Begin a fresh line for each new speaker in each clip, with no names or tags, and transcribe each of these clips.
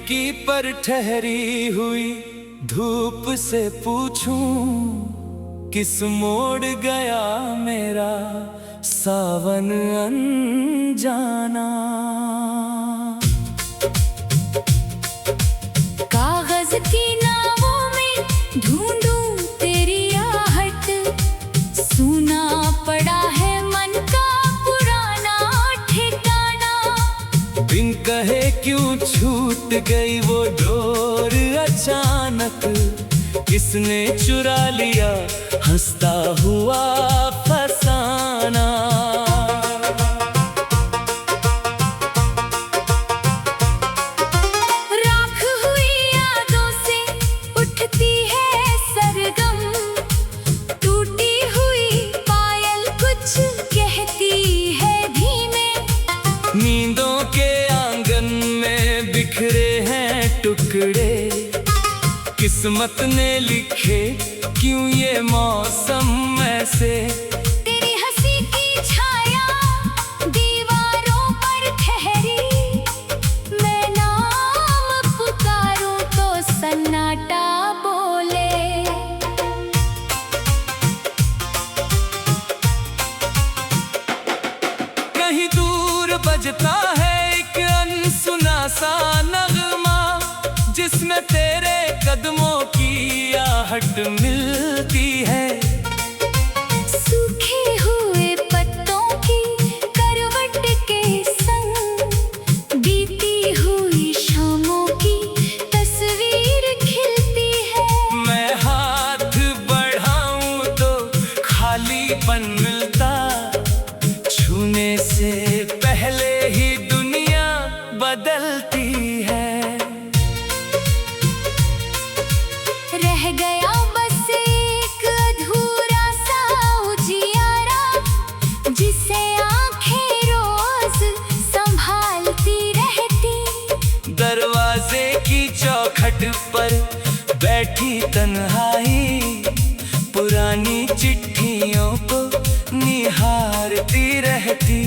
खिड़की पर ठहरी हुई धूप से पूछूं, किस मोड़ गया मेरा सावन अनजाना।
कागज की नावों में ढूंढूं तेरी आहट, सूना पड़ा है मन का पुराना ठिकाना।
बिन कहे क्यों छूट गई वो डोर अचानक, किसने चुरा लिया हंसता हुआ फसाना।
राख हुई यादों से उठती है सरगम, टूटी हुई पायल कुछ कहती है धीमे।
नींदों के आंगन में बिखरे हैं टुकड़े, किस्मत ने लिखे क्यों ये मौसम ऐसे।
तेरी हंसी की छाया दीवारों पर ठहरी, मैं नाम पुकारूं तो सन्नाटा बोले।
कहीं दूर बजता है एक अनसुना सा नगमा, जिसमें तेरे कदमों की आहट मिलती है।
सूखे हुए पत्तों की करवट के संग, बीती हुई शामों की तस्वीर खिलती है।
मैं हाथ बढ़ाऊं तो खालीपन मिलता, छूने से पहले ही दुनिया बदलती है।
रह गया बस एक अधूरा सा उजियारा, जिसे आंखें रोज संभालती रहती।
दरवाजे की चौखट पर बैठी तन्हाई, पुरानी चिट्ठियों को निहारती रहती।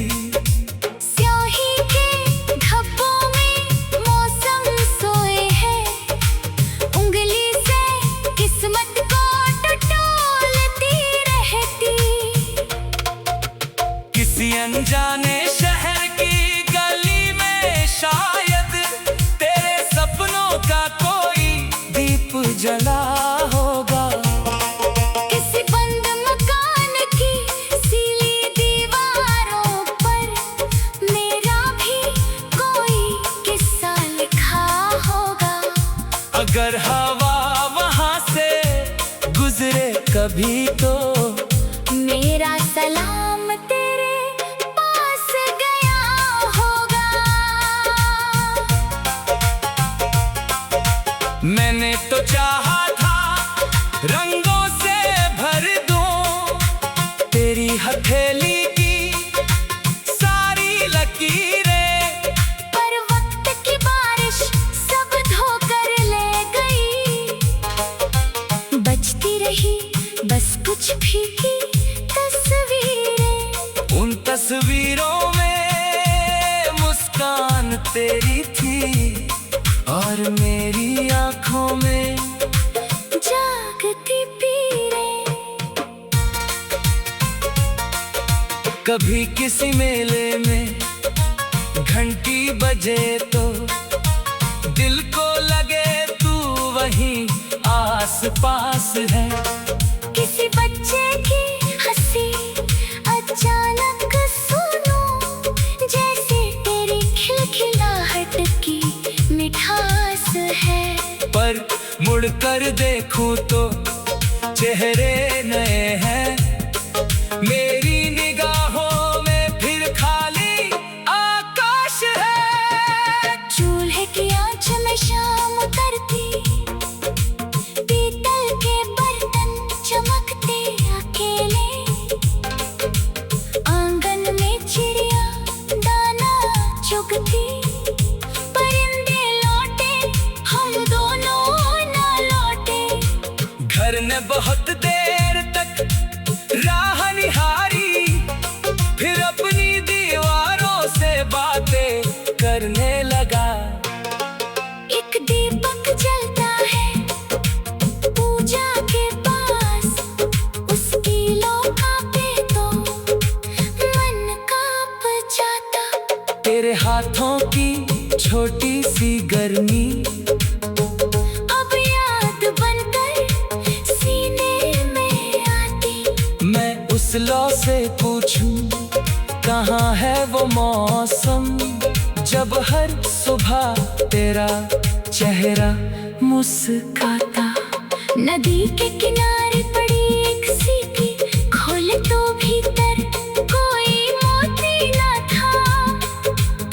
स्याही के धब्बों में मौसम सोए हैं, उंगली से किस्मत को टटोलती रहती।
किसी अनजाने शहर की गली में शायद तेरे सपनों का कोई दीप जला होगा।
किसी बंद मकान की सीली दीवारों पर मेरा भी कोई किस्सा लिखा होगा।
अगर हवा वहां से गुजरे कभी तो
मेरा सलाम तेरे पास गया होगा।
मैंने तो चाहा था रंगों से भर दूं तेरी हथेली की सारी लकीरें,
पर वक्त की बारिश सब धोकर ले गई। बचती रही बस कुछ फीकी तस्वीरें।
उन तस्वीरों में मुस्कान तेरी थी और मेरी आंखों में
जागती पीरें।
कभी किसी मेले में घंटी बजे तो दिल को लगे तू वहीं आस पास है।
किसी बच्चे की हंसी अचानक सुनो, जैसे तेरी खिलखिलाहट की मिठास है।
पर मुड़ कर देखूं तो चेहरे नए हैं, मेरी निगाहों में फिर खाली आकाश है।
चूल्हे की आंच में शाम उतरती, पीतल के बर्तन चमकते अकेले। आंगन में चिड़िया दाना चुगती, परिंदे लौटे हम दोनों ना लौटे।
घर ने बहुत देर तक राह निहारी, फिर अपनी दीवारों से बातें करने लगा।
एक
फसलों से पूछूं कहाँ है वो मौसम, जब हर सुबह तेरा चेहरा मुस्काता।
नदी के किनारे पड़ी एक सीटी, खोले तो भीतर कोई मोती ना था।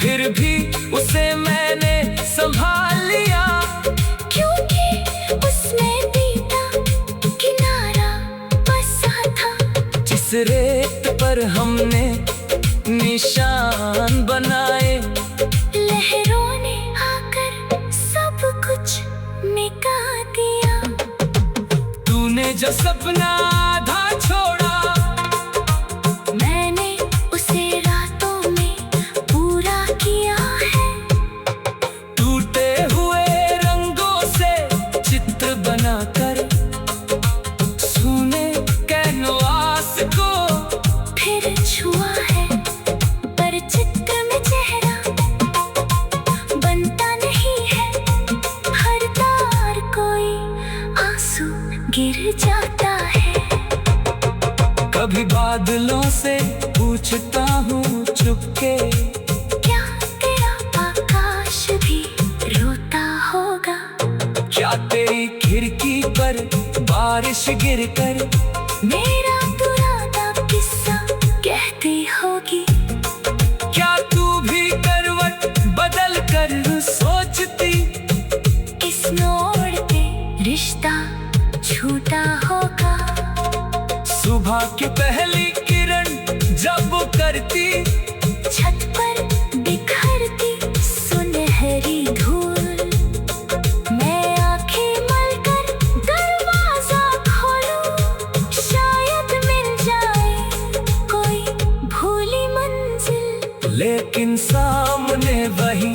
फिर भी उसे मैंने संभाल लिया,
क्योंकि उसमें बीता किनारा बसा था।
जिस रेत पर हमने निशान बनाए,
लहरों ने आकर सब कुछ मिटा दिया।
तूने जो सपना आधा छोड़ा,
मैंने उसे रातों में पूरा किया है।
टूटे हुए रंगों से चित्र बनाकर सूने कैनवास को
फिर छुआ है, पर चित्र में चेहरा बनता नहीं है। हर तार कोई आंसू गिर जाता है।
कभी बादलों से पूछता हूँ चुपके,
क्या तेरा आकाश भी रोता होगा?
क्या तेरी खिड़की पर बारिश गिरकर
मेरा पुराना किस्सा कहती होगी।
क्या तू भी करवट बदल कर सोचती,
इस मोड़ पे रिश्ता छूटा होगा।
सुबह की पहली किरण जब करती
छत पर बिखरती सुनहरी धूल, मैं आंखें मलकर दरवाजा खोलूं, शायद मिल जाए कोई भूली मंजिल।
लेकिन सामने वही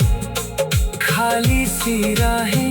खाली सी राहें।